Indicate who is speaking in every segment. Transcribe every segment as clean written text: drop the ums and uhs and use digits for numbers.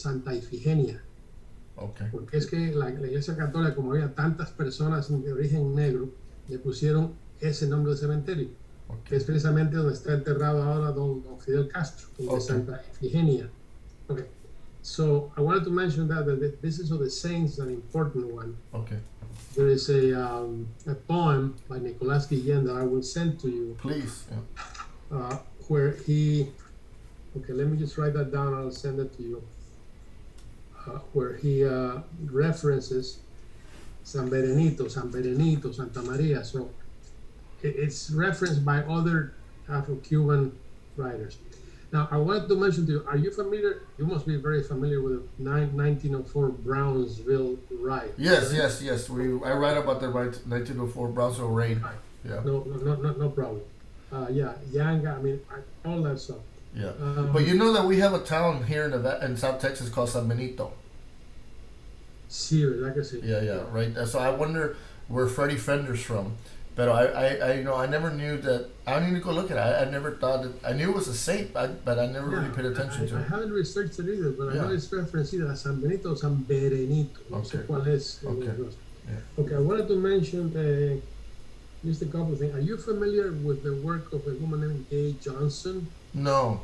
Speaker 1: Santa Ifigenia.
Speaker 2: Okay.
Speaker 1: Porque es que la Iglesia Católica, como había tantas personas de origen negro, le pusieron ese nombre de cementerio, que
Speaker 2: Okay.
Speaker 1: es precisamente donde está enterrado ahora don Fidel Castro, el de
Speaker 2: Okay.
Speaker 1: Santa Ifigenia. Okay. So I wanted to mention that this is of the saints, an important one.
Speaker 2: Okay.
Speaker 1: There is a poem by Nicolas Guillen that I will send to you,
Speaker 2: Please. Yeah.
Speaker 1: where he, okay, let me just write that down. I'll send it to you. Where he references San Berenito, Santa Maria. So it's referenced by other Afro-Cuban writers. Now, I wanted to mention to you, are you familiar? You must be very familiar with the 1904 Brownsville riot.
Speaker 2: Yes,
Speaker 1: Right?
Speaker 2: yes, yes. I write about the 1904 Brownsville raid. Yeah.
Speaker 1: No problem. Yeah, Yanga, I mean, all that stuff.
Speaker 2: Yeah. But you know that we have a town here in South Texas called San Benito.
Speaker 1: Sí, ¿verdad que sí?
Speaker 2: Yeah, right. So I wonder where Freddie Fender's from. But I never knew that. I don't need to go look at it. I never thought that. I knew it was a saint, but I never really paid attention to
Speaker 1: I
Speaker 2: it.
Speaker 1: haven't researched it either, but I
Speaker 2: Yeah.
Speaker 1: know it's referenced either as San Benito or San Berenito. No sé
Speaker 2: Okay.
Speaker 1: cuál es.
Speaker 2: Okay. Yeah.
Speaker 1: Okay, I wanted to mention just a couple of things. Are you familiar with the work of a woman named Gay Johnson?
Speaker 2: No.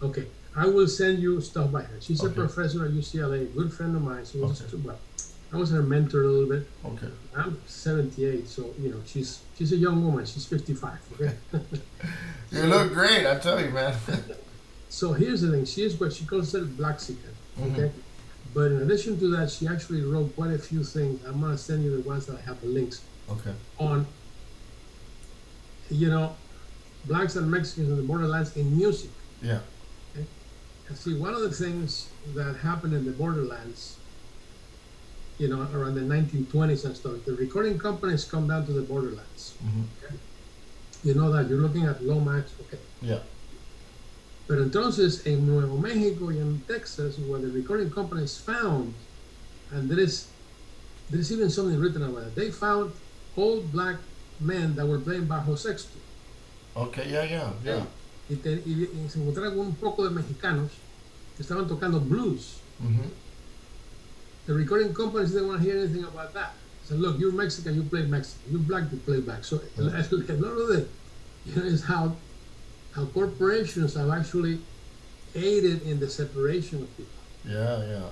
Speaker 1: Okay, I will send you stuff by her. She's a
Speaker 2: Okay.
Speaker 1: professor at UCLA, a good friend of mine. She was
Speaker 2: Okay.
Speaker 1: well, I was her mentor a little bit.
Speaker 2: Okay.
Speaker 1: I'm 78, so you know she's a young woman. She's 55. Okay.
Speaker 2: You look great. I tell you, man.
Speaker 1: So here's the thing. She is what she calls it Blaxican. Okay.
Speaker 2: Mhm.
Speaker 1: But in addition to that, she actually wrote quite a few things. I'm gonna send you the ones that I have the links
Speaker 2: Okay.
Speaker 1: on. You know, blacks and Mexicans in the borderlands in music.
Speaker 2: Yeah.
Speaker 1: Okay? And see, one of the things that happened in the borderlands, you know, around the 1920s and stuff, the recording companies come down to the borderlands.
Speaker 2: Mhm.
Speaker 1: Okay? You know that you're looking at Lomax. Okay.
Speaker 2: Yeah.
Speaker 1: Pero entonces en Nuevo Mexico y en Texas, where the recording companies found, and there's even something written about it, they found old black men that were playing bajo sexto.
Speaker 2: Okay. Yeah.
Speaker 1: Y se encontraron con un poco de mexicanos que estaban tocando blues.
Speaker 2: Mhm.
Speaker 1: The recording companies didn't want to hear anything about that. They said, look, you're Mexican, you play Mexican. You're black, you play black. So a lot of the, is how corporations have actually aided in the separation of people.
Speaker 2: Yeah.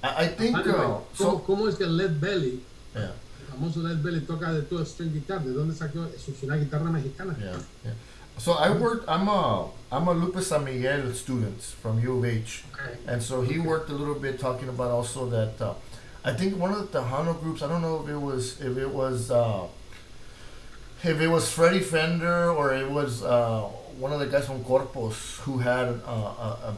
Speaker 2: I think
Speaker 1: Anyway,
Speaker 2: so.
Speaker 1: ¿cómo es que Led Belly,
Speaker 2: Yeah.
Speaker 1: el famoso Led Belly, toca de todo string guitar? ¿De dónde sacó eso? Una guitarra mexicana.
Speaker 2: Yeah. So I worked. I'm a Lupe San Miguel student from U of H,
Speaker 1: Okay.
Speaker 2: and so he worked a little bit talking about also that. I think one of the Tejano groups. I don't know if it was Freddie Fender or it was one of the guys from Corpus who had a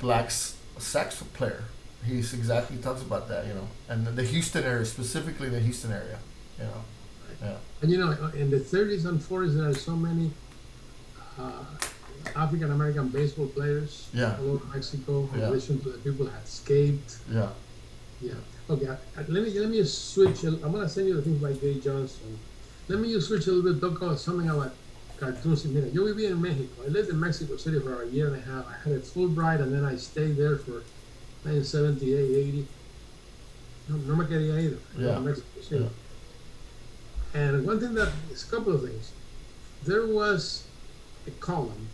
Speaker 2: black sax player. He's exactly talks about that, and the Houston area, specifically the Houston area, Yeah.
Speaker 1: And you know, in the 30s and 40s, there are so many African American baseball players
Speaker 2: Yeah.
Speaker 1: all over Mexico, in
Speaker 2: Yeah.
Speaker 1: addition to the people that had escaped.
Speaker 2: Yeah.
Speaker 1: Yeah. Okay. Let me just switch. I'm gonna send you the things by Gay Johnson. Let me just switch a little bit. Talk about something about cartoons. Mira, yo viví en Mexico. I lived in Mexico City for a year and a half. I had a Fulbright, and then I stayed there for 1978, 80. No me quería ir.
Speaker 2: Yeah.
Speaker 1: Mexico City.
Speaker 2: Yeah.
Speaker 1: And one thing a couple of things. There was a column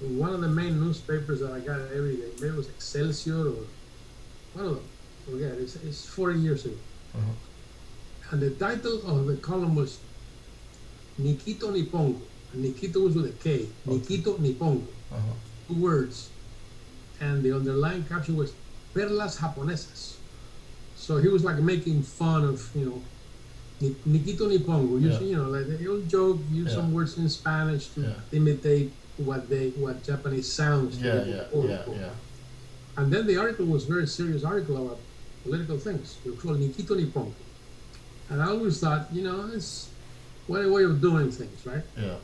Speaker 1: in one of the main newspapers that I got every day. Maybe it was Excelsior or one of them. Forget it. It's 40 years ago.
Speaker 2: Uh-huh.
Speaker 1: And the title of the column was Nikito Nipongo. And Nikito was with a K. Nikito Nipongo.
Speaker 2: Uh-huh.
Speaker 1: 2 words. And the underlying caption was Perlas Japonesas. So he was like making fun of, Nikito Nipongo. Like the old joke, use some words in Spanish to imitate what Japanese sounds.
Speaker 2: Yeah.
Speaker 1: And then the article was a very serious article about political things. It was called Nikito Nipongo. And I always thought, it's what a way of doing things, right?
Speaker 2: Yeah.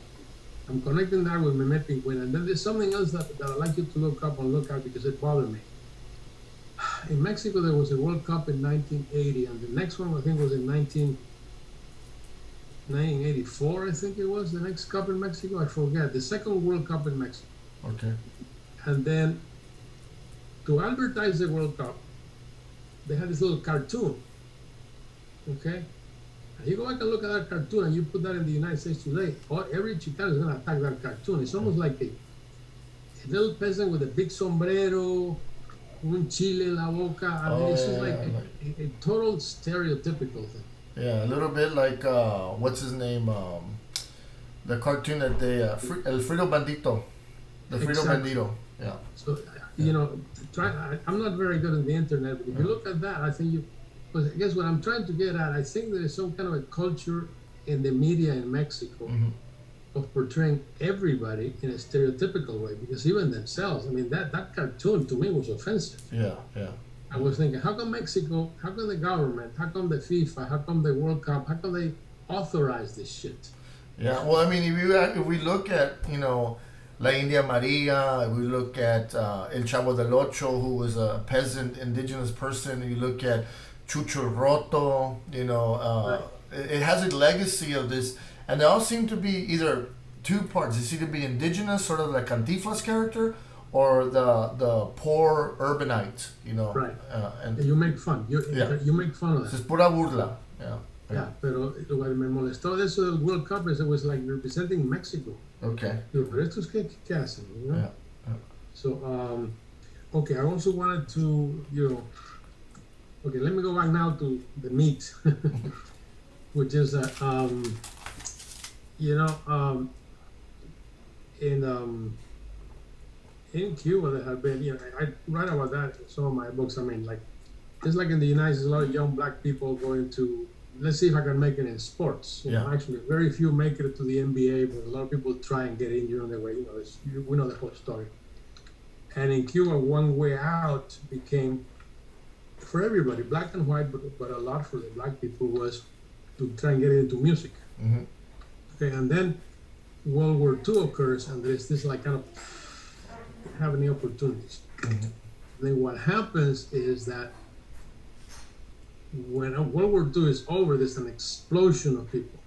Speaker 1: I'm connecting that with Mehmet Pinguin. And then there's something else that I'd like you to look at because it bothered me. In Mexico, there was a World Cup in 1980, and the next one, I think, was in 1984, I think it was, the next Cup in Mexico. I forget. The second World Cup in Mexico.
Speaker 2: Okay.
Speaker 1: And then to advertise the World Cup, they had this little cartoon. Okay, and you go back and look at that cartoon, and you put that in the United States today. Every Chicano is gonna attack that cartoon. It's almost like a little peasant with a big sombrero, un chile en la boca. I mean, it's just like a total stereotypical thing.
Speaker 2: Yeah, a little bit like what's his name? The cartoon that they El Frito Bandito, the Frito
Speaker 1: Exactly.
Speaker 2: Bandito. Yeah.
Speaker 1: So, you know, I'm not very good at the internet, but if you look at that, I think you. Because I guess what I'm trying to get at, I think there is some kind of a culture in the media in Mexico of portraying everybody in a stereotypical way, because even themselves, I mean, that cartoon to me was offensive.
Speaker 2: Yeah, yeah.
Speaker 1: I was thinking, how come Mexico, how come the government, how come the FIFA, how come the World Cup, how come they authorize this shit?
Speaker 2: Yeah, well, I mean, if we look at, you know, La India Maria, if we look at El Chavo del Ocho, who was a peasant, indigenous person, you look at Chucho Roto, you know, it has a legacy of this, and they all seem to be either two parts. It's either be indigenous, sort of like Cantinflas character, or the poor urbanite, you know.
Speaker 1: Right.
Speaker 2: And
Speaker 1: You make fun. You make fun of
Speaker 2: es
Speaker 1: that.
Speaker 2: pura burla. Yeah.
Speaker 1: Yeah, pero lo que me molestó de eso del World Cup is it was like representing Mexico.
Speaker 2: Okay.
Speaker 1: Digo, pero estos qué hacen, you know?
Speaker 2: Yeah.
Speaker 1: So, okay, I also wanted to, you know, okay, let me go back now to the meat, which is, you know, in Cuba there have been, you know, I write about that in some of my books. I mean, like, just like in the United States, a lot of young black people going to, let's see if I can make it in sports. You know, actually, very few make it to the NBA, but a lot of people try and get in during the way. You know, we know the whole story. And in Cuba, one way out became, for everybody, black and white, but a lot for the black people, was to try and get into music.
Speaker 2: Mm-hmm.
Speaker 1: Okay, and then World War II occurs, and there's this like kind of have any opportunities.
Speaker 2: Mm-hmm.
Speaker 1: Then what happens is that when World War II is over, there's an explosion of people,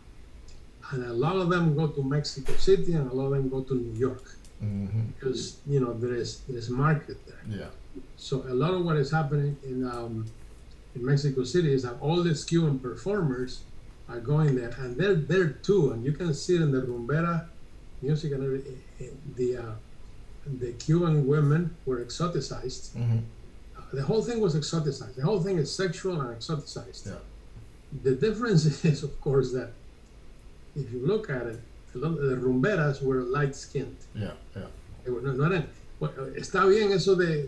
Speaker 1: and a lot of them go to Mexico City, and a lot of them go to New York, because you know there's market there.
Speaker 2: Yeah.
Speaker 1: So a lot of what is happening in Mexico City is that all these Cuban performers are going there, and they're there too, and you can see it in the rumbera music and everything. The Cuban women were exoticized. The whole thing was exoticized. The whole thing is sexual and exoticized.
Speaker 2: Yeah.
Speaker 1: The difference is, of course, that if you look at it, the rumberas were light skinned.
Speaker 2: Yeah, yeah.
Speaker 1: No eran, está bien eso de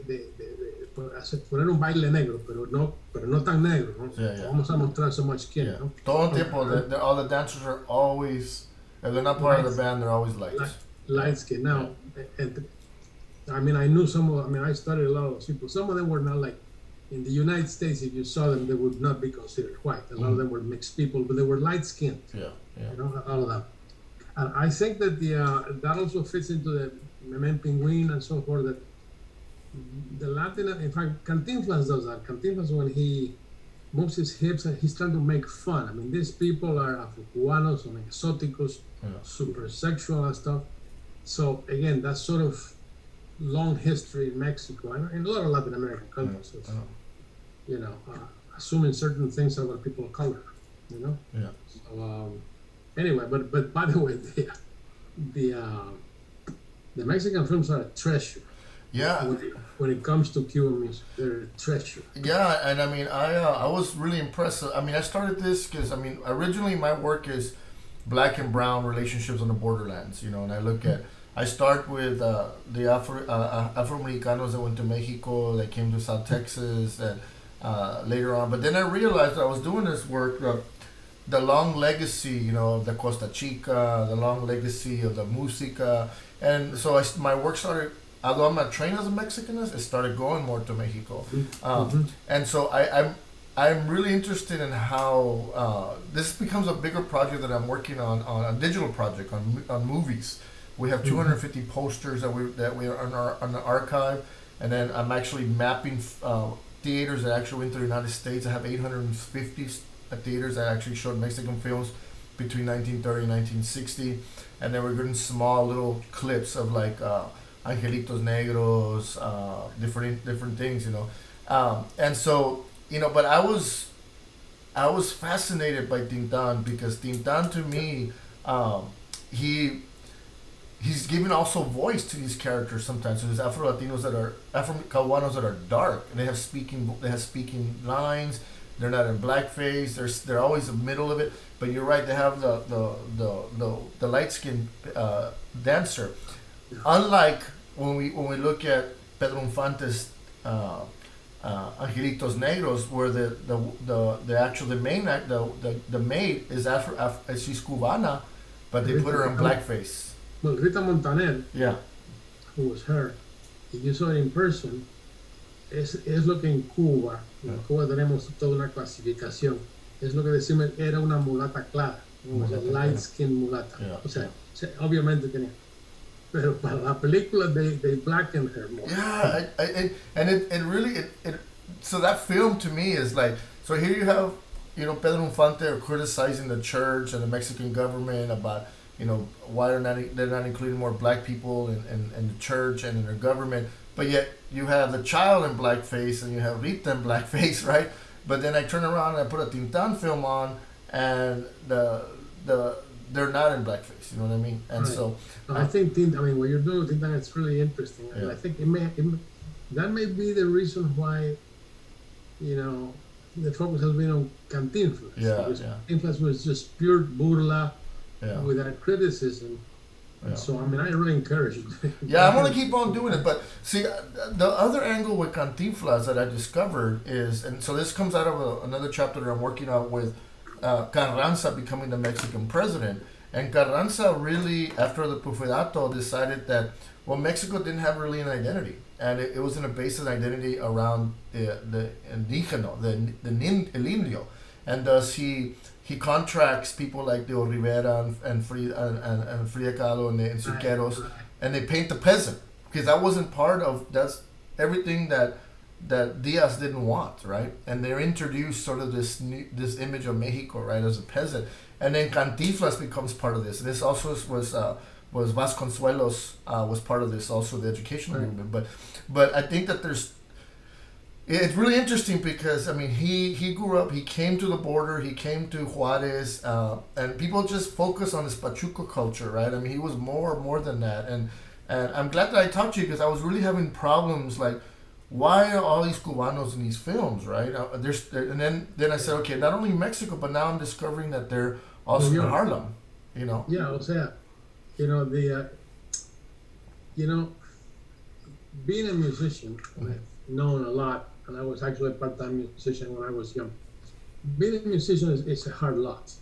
Speaker 1: poner un baile negro, pero no tan negro, ¿no?
Speaker 2: Yeah, yeah.
Speaker 1: Vamos a mostrar so much skin,
Speaker 2: Yeah.
Speaker 1: ¿no?
Speaker 2: Todo el tiempo, all the dancers are always, if they're not part of the band, they're always light.
Speaker 1: Light skin. Now, and, I mean, I studied a lot of those people. Some of them were not like, in the United States, if you saw them, they would not be considered white. A lot of them were mixed people, but they were light skinned.
Speaker 2: Yeah, yeah.
Speaker 1: You know, all of them. And I think that that also fits into the Memem Pinguin and so forth, that the Latin, in fact, Cantinflas does that. Cantinflas, when he moves his hips, and he's trying to make fun. I mean, these people are Afro-Cubanos, I mean, exóticos, super sexual and stuff. So again, that's sort of long history in Mexico and in a lot of Latin American countries. You know, assuming certain things about people of color. You know.
Speaker 2: Yeah.
Speaker 1: So anyway, but by the way, the Mexican films are a treasure.
Speaker 2: Yeah.
Speaker 1: When it comes to Cuban music, they're a treasure.
Speaker 2: Yeah, and I mean, I was really impressed. I mean, I started this because, I mean, originally my work is black and brown relationships on the borderlands, you know, and I start with the Afro-Americanos that went to Mexico, that came to South Texas, and later on. But then I realized that I was doing this work, the long legacy, you know, of the Costa Chica, the long legacy of the música. And so my work started, although I'm not trained as a Mexicanist, it started going more to Mexico. And so I'm really interested in how this becomes a bigger project that I'm working on a digital project on movies. We have 250 posters that we are on the archive, and then I'm actually mapping theaters that actually went to the United States. I have 850 theaters that actually showed Mexican films between 1930 and 1960, and then we're getting small little clips of like Angelitos Negros, different things, and so but I was fascinated by Tintan because Tintan to me, um, he he's giving also voice to these characters sometimes. So there's Afro Latinos that are Afro Cahuanos that are dark. And they have speaking lines. They're not in blackface. They're always in the middle of it. But you're right. They have the light skinned dancer. Unlike when we look at Pedro Infante's Angelitos Negros, where the actual the main the maid is she's Cubana, but they put her in blackface.
Speaker 1: Well, Rita Montaner,
Speaker 2: Yeah.
Speaker 1: who was her, if you saw it in person, es lo que en Cuba,
Speaker 2: Yeah.
Speaker 1: en Cuba tenemos toda una clasificación, es lo que decimos, era una mulata clara, o sea,
Speaker 2: Mulata
Speaker 1: light
Speaker 2: clara.
Speaker 1: skin mulata,
Speaker 2: Yeah.
Speaker 1: o sea, obviamente tenía, pero para la película they blackened her more.
Speaker 2: Yeah, it really so that film to me is like, so here you have Pedro Infante criticizing the church and the Mexican government about why they're not including more black people in the church and in their government, but yet you have the child in blackface and you have Rita in blackface, right? But then I turn around and I put a Tintan film on and they're not in blackface, you know what I mean? And
Speaker 1: Right.
Speaker 2: so
Speaker 1: I think what you're doing with Tintan, it's really interesting, and
Speaker 2: Yeah.
Speaker 1: I think that may be the reason why, the focus has been on Cantinflas.
Speaker 2: Yeah,
Speaker 1: Because
Speaker 2: yeah.
Speaker 1: Cantinflas was just pure burla
Speaker 2: yeah.
Speaker 1: without criticism.
Speaker 2: Yeah.
Speaker 1: So, I really encourage you.
Speaker 2: Yeah, I'm gonna keep on doing it. But see, the other angle with Cantinflas that I discovered is, and so this comes out of another chapter that I'm working on with Carranza becoming the Mexican president. And Carranza really, after the Porfiriato, decided that Mexico didn't have really an identity, and it wasn't a basic identity around the indígena, el indio, and thus he contracts people like De Rivera and Frida Kahlo and the Ensuqueros, and they paint the peasant because that wasn't that's everything that Diaz didn't want, right? And they're introduced sort of this image of Mexico, right, as a peasant, and then Cantinflas becomes part of this. And this also was Vasconcelos was part of this, also the educational movement. But I think that it's really interesting because he grew up, he came to the border, he came to Juarez, and people just focus on this Pachuco culture, right? He was more than that, and I'm glad that I talked to you because I was really having problems like, why are all these Cubanos in these films, right? And then I said, okay, not only Mexico, but now I'm discovering that they're also in Harlem,
Speaker 1: Yeah, o sea, being a musician, I've known a lot, and I was actually a part-time musician when I was young. Being a musician is a hard lot.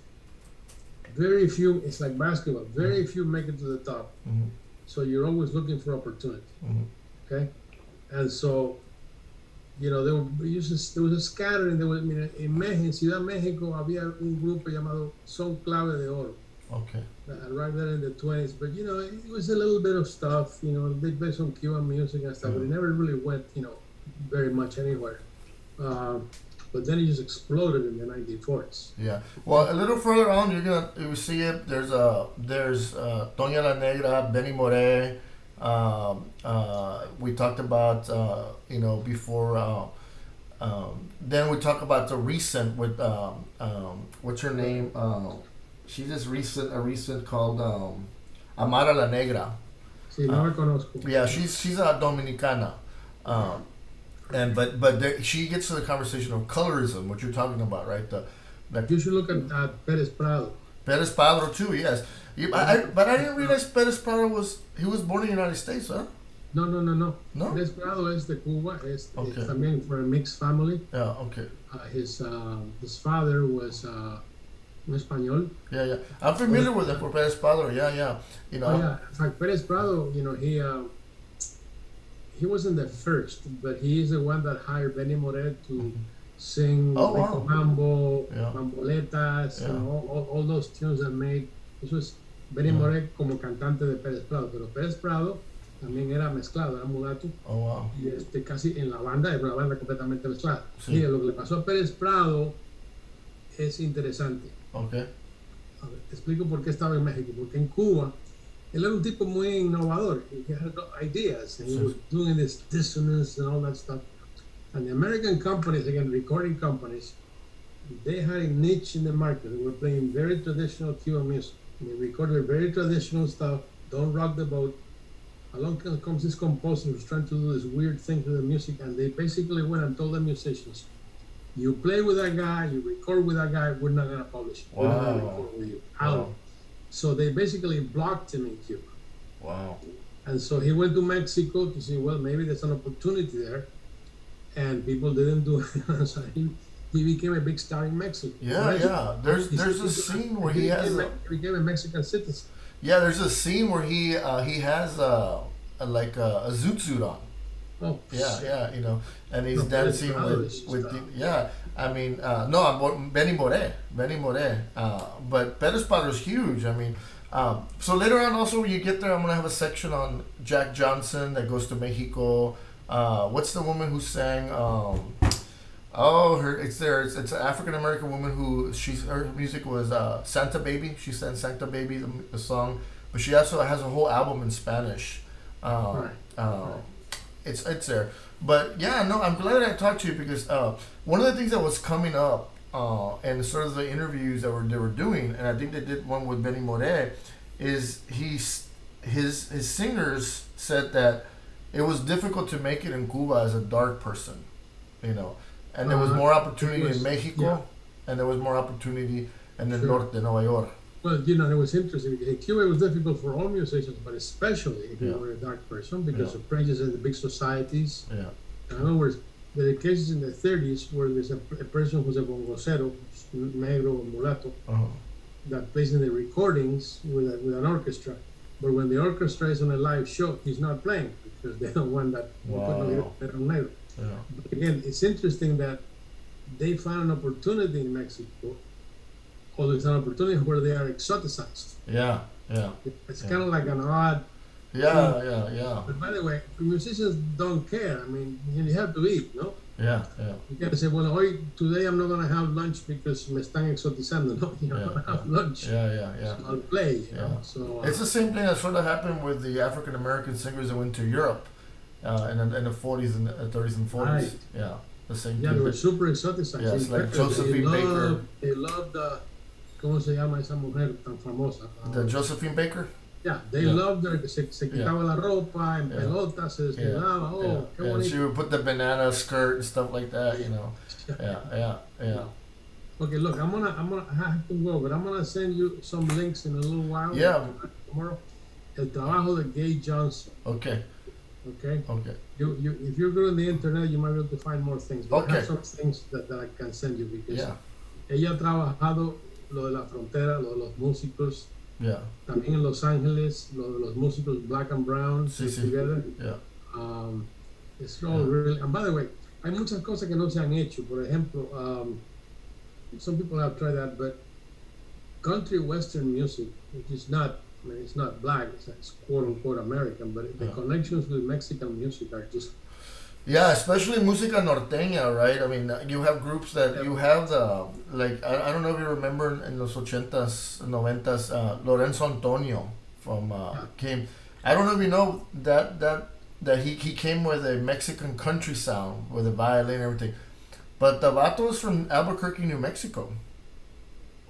Speaker 1: Very few, it's like basketball, very few make it to the top.
Speaker 2: Mm-hmm.
Speaker 1: So you're always looking for opportunity, okay? And so, there was a scattering. En Ciudad México había un grupo llamado Son Clave de Oro.
Speaker 2: Okay.
Speaker 1: Right there in the 20s, but it was a little bit of stuff, they played some Cuban music and stuff, but it never really went, very mumuch anywhere. But then it just exploded in the 1940s.
Speaker 2: Yeah. Well, a little further on, you will see it. There's Toña La Negra, Benny Moré. We talked about before. Then we talk about the recent with what's her name? She's just a recent called Amara La Negra.
Speaker 1: Sí, no la conozco.
Speaker 2: Yeah, she's a Dominicana. She gets to the conversation of colorism, what you're talking about, right?
Speaker 1: You should look at Pérez Prado.
Speaker 2: Pérez Prado too, yes. But I didn't realize Pérez Prado was born in the United States, huh?
Speaker 1: No.
Speaker 2: No?
Speaker 1: Pérez Prado is de Cuba. Es
Speaker 2: Okay.
Speaker 1: también from a mixed family.
Speaker 2: Yeah, okay.
Speaker 1: His father was un español.
Speaker 2: Yeah. I'm familiar with it for Pérez Prado, yeah.
Speaker 1: In fact, Pérez Prado, he wasn't the first, but he is the one that hired Benny Moré to sing
Speaker 2: wow.
Speaker 1: Mambo,
Speaker 2: Yeah.
Speaker 1: Mamboletas,
Speaker 2: Yeah.
Speaker 1: all those tunes that made. This was Benny Moré como cantante de Pérez Prado, pero Pérez Prado también era mezclado, era mulato.
Speaker 2: Oh, wow.
Speaker 1: Y casi en la banda, era una banda completamente mezclada.
Speaker 2: Sí.
Speaker 1: Mira, lo que le pasó a Pérez Prado es interesante.
Speaker 2: Okay.
Speaker 1: A ver, te explico por qué estaba en México. Porque en Cuba Él era un tipo muy innovador. He had ideas, and he was doing this dissonance and all that stuff. And the American companies, again, recording companies, they had a niche in the market. They were playing very traditional Cuban music. They recorded very traditional stuff. Don't rock the boat. Along comes this composer who's trying to do this weird thing to the music, and they basically went and told the musicians, "You play with that guy, you record with that guy. We're not gonna publish. We're not gonna
Speaker 2: Wow.
Speaker 1: record with you." Out.
Speaker 2: Wow.
Speaker 1: So they basically blocked him in Cuba.
Speaker 2: Wow.
Speaker 1: And so he went to Mexico to see, well, maybe there's an opportunity there. And people didn't do it. So he became a big star in Mexico.
Speaker 2: Yeah,
Speaker 1: Right?
Speaker 2: yeah. There's a scene where he has
Speaker 1: he became a Mexican citizen.
Speaker 2: yeah. There's a scene where he has like a zoot suit on.
Speaker 1: Oh,
Speaker 2: Yeah, yeah, you know, and he's
Speaker 1: No,
Speaker 2: dancing
Speaker 1: Pedro
Speaker 2: with
Speaker 1: stuff.
Speaker 2: yeah. I mean, no, Benny More. But Pedro Padre is huge. I mean, so later on, also when you get there, I'm gonna have a section on Jack Johnson that goes to Mexico. What's the woman who sang? Oh, her it's there. It's an African American woman who her music was Santa Baby. She sang Santa Baby, the song, but she also has a whole album in Spanish.
Speaker 1: Right.
Speaker 2: Uh, it's there. But yeah, no, I'm glad I talked to you because one of the things that was coming up and sort of the interviews that they were doing, and I think they did one with Benny More, is his singers said that it was difficult to make it in Cuba as a dark person, you know, and there was more opportunity in Mexico,
Speaker 1: yeah.
Speaker 2: and there was more opportunity in the
Speaker 1: Sure.
Speaker 2: Norte, Nueva York.
Speaker 1: Well, you know, it was interesting. In Cuba, it was difficult for all musicians, but especially if you
Speaker 2: Yeah.
Speaker 1: were a dark person, because
Speaker 2: Yeah.
Speaker 1: of prejudice in the big societies.
Speaker 2: Yeah,
Speaker 1: In other words, there are cases in the 30s where there's a person who's a bongocero, negro or mulatto,
Speaker 2: uh-huh.
Speaker 1: that plays in the recordings with an orchestra. But when the orchestra is on a live show, he's not playing because they don't want that.
Speaker 2: Wow.
Speaker 1: Negro.
Speaker 2: Yeah,
Speaker 1: But again, it's interesting that they found an opportunity in Mexico, or there's an opportunity where they are exoticized.
Speaker 2: yeah, yeah,
Speaker 1: It's
Speaker 2: Yeah.
Speaker 1: kind of like an odd.
Speaker 2: yeah, yeah, yeah,
Speaker 1: But by the way, musicians don't care. I mean, you have to eat, no?
Speaker 2: yeah, yeah.
Speaker 1: You can't say, well, today I'm not going to have lunch because me están exotizando. No, you're
Speaker 2: Yeah,
Speaker 1: going to have lunch.
Speaker 2: Yeah, yeah, yeah.
Speaker 1: I'll play, you
Speaker 2: Yeah.
Speaker 1: know? So,
Speaker 2: It's the same thing that sort of happened with the African American singers that went to Europe in the 40s and 30s and 40s.
Speaker 1: Right.
Speaker 2: Yeah, the same
Speaker 1: yeah,
Speaker 2: thing.
Speaker 1: they were super exoticized.
Speaker 2: Yeah, it's like
Speaker 1: Incredible.
Speaker 2: Josephine Baker.
Speaker 1: They loved, ¿cómo se llama esa mujer tan famosa?
Speaker 2: The Josephine Baker?
Speaker 1: Yeah, they
Speaker 2: Yeah.
Speaker 1: loved her, que se quitaba la ropa, en
Speaker 2: Yeah.
Speaker 1: pelota, se desnudaba. Oh,
Speaker 2: yeah.
Speaker 1: qué
Speaker 2: And
Speaker 1: bonito.
Speaker 2: she would put the banana skirt and stuff like that, you know. Yeah, yeah, yeah.
Speaker 1: Okay, look, I have to go, but I'm gonna send you some links in a little while.
Speaker 2: Yeah.
Speaker 1: Tomorrow. El trabajo de Gay Johnson.
Speaker 2: Okay,
Speaker 1: Okay.
Speaker 2: okay.
Speaker 1: If you're good on the internet, you might be able to find more things. But I
Speaker 2: Okay.
Speaker 1: have some things that I can send you because
Speaker 2: Yeah,
Speaker 1: ella ha trabajado lo de la frontera, lo de los músicos,
Speaker 2: yeah,
Speaker 1: también en Los Ángeles, lo de los músicos Black and Brown
Speaker 2: Sí, sí.
Speaker 1: together.
Speaker 2: yeah.
Speaker 1: It's all really, and by the way, hay muchas cosas que no se han hecho. Por ejemplo, some people have tried that, but country western music, which is not, I mean, it's not black, it's quote unquote American, but the
Speaker 2: Yeah.
Speaker 1: connections with Mexican music are just,
Speaker 2: Yeah, especially música norteña, right? I mean, you have groups that you have the like. I don't know if you remember in los 80s, 90s, Lorenzo Antonio from came. I don't know if you know that he came with a Mexican country sound with a violin and everything, but the vato is from Albuquerque, New Mexico.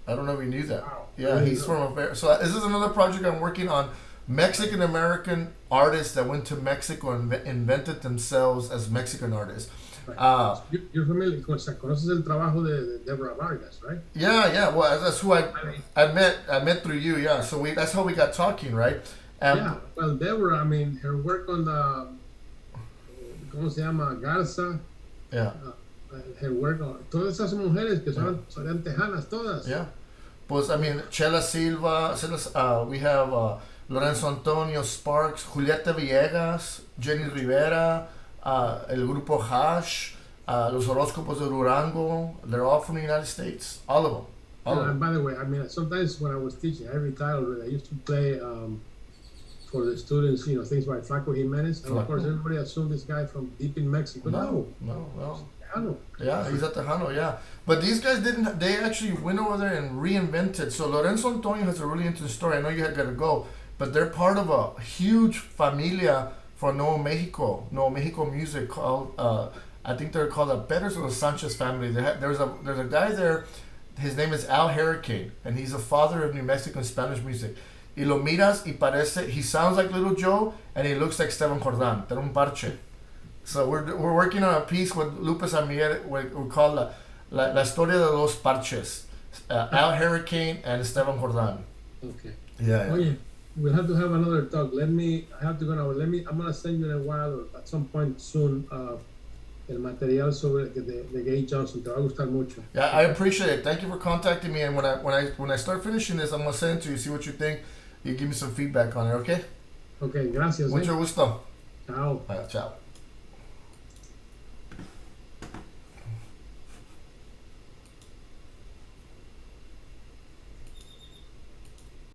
Speaker 2: I don't know if you knew that.
Speaker 1: wow.
Speaker 2: Yeah,
Speaker 1: Really
Speaker 2: he's
Speaker 1: good.
Speaker 2: from a very. So this is another project I'm working on. Mexican American artists that went to Mexico and invented themselves as Mexican artists.
Speaker 1: Right. You're familiar, conoces el trabajo de Deborah Vargas, right?
Speaker 2: Yeah. Well, that's who
Speaker 1: I mean,
Speaker 2: I met through you. Yeah. So that's how we got talking, right?
Speaker 1: yeah, well, Deborah, I mean, her work on the, ¿cómo se llama? Garza,
Speaker 2: Yeah.
Speaker 1: her work on, todas esas mujeres que son tejanas todas.
Speaker 2: Yeah. Pues I mean, Chela Silva. We have Lorenzo Antonio Sparks, Julieta Villegas, Jenny Rivera, el grupo Hash, los horóscopos de Durango. They're all from the United States. All of them. All of
Speaker 1: And
Speaker 2: them.
Speaker 1: by the way, I mean, sometimes when I was teaching, I retired already. I used to play for the students, you know, things by Flaco Jimenez. And of course,
Speaker 2: Flaco.
Speaker 1: everybody assumed this guy from deep in Mexico.
Speaker 2: No.
Speaker 1: Tejano.
Speaker 2: Yeah, he's at Tejano, yeah. But these guys didn't, they actually went over there and reinvented. So Lorenzo Antonio has a really interesting story. I know you had got to go. but they're part of a huge familia for Nuevo Mexico music called I think they're called the Peters or the Sanchez family. There's a guy there. His name is Al Hurricane, and he's the father of New Mexican Spanish music. Y lo miras y parece, he sounds like Little Joe, and he looks like Esteban Jordan. They're un parche. So we're working on a piece with Lupe Amier we call la Historia de los Parches. Al Hurricane and Esteban Jordan.
Speaker 1: Okay.
Speaker 2: Yeah.
Speaker 1: Oh yeah, we'll have to have another talk. I have to go now. I'm gonna send you in a while or at some point soon el material sobre de Gay Johnson. Te va a gustar mucho.
Speaker 2: Yeah, I appreciate it. Thank you for contacting me. And when I start finishing this, I'm gonna send it to you. See what you think. You give me some feedback on it. Okay.
Speaker 1: Okay. Gracias.
Speaker 2: Mucho gusto.
Speaker 1: Chao.
Speaker 2: Ciao.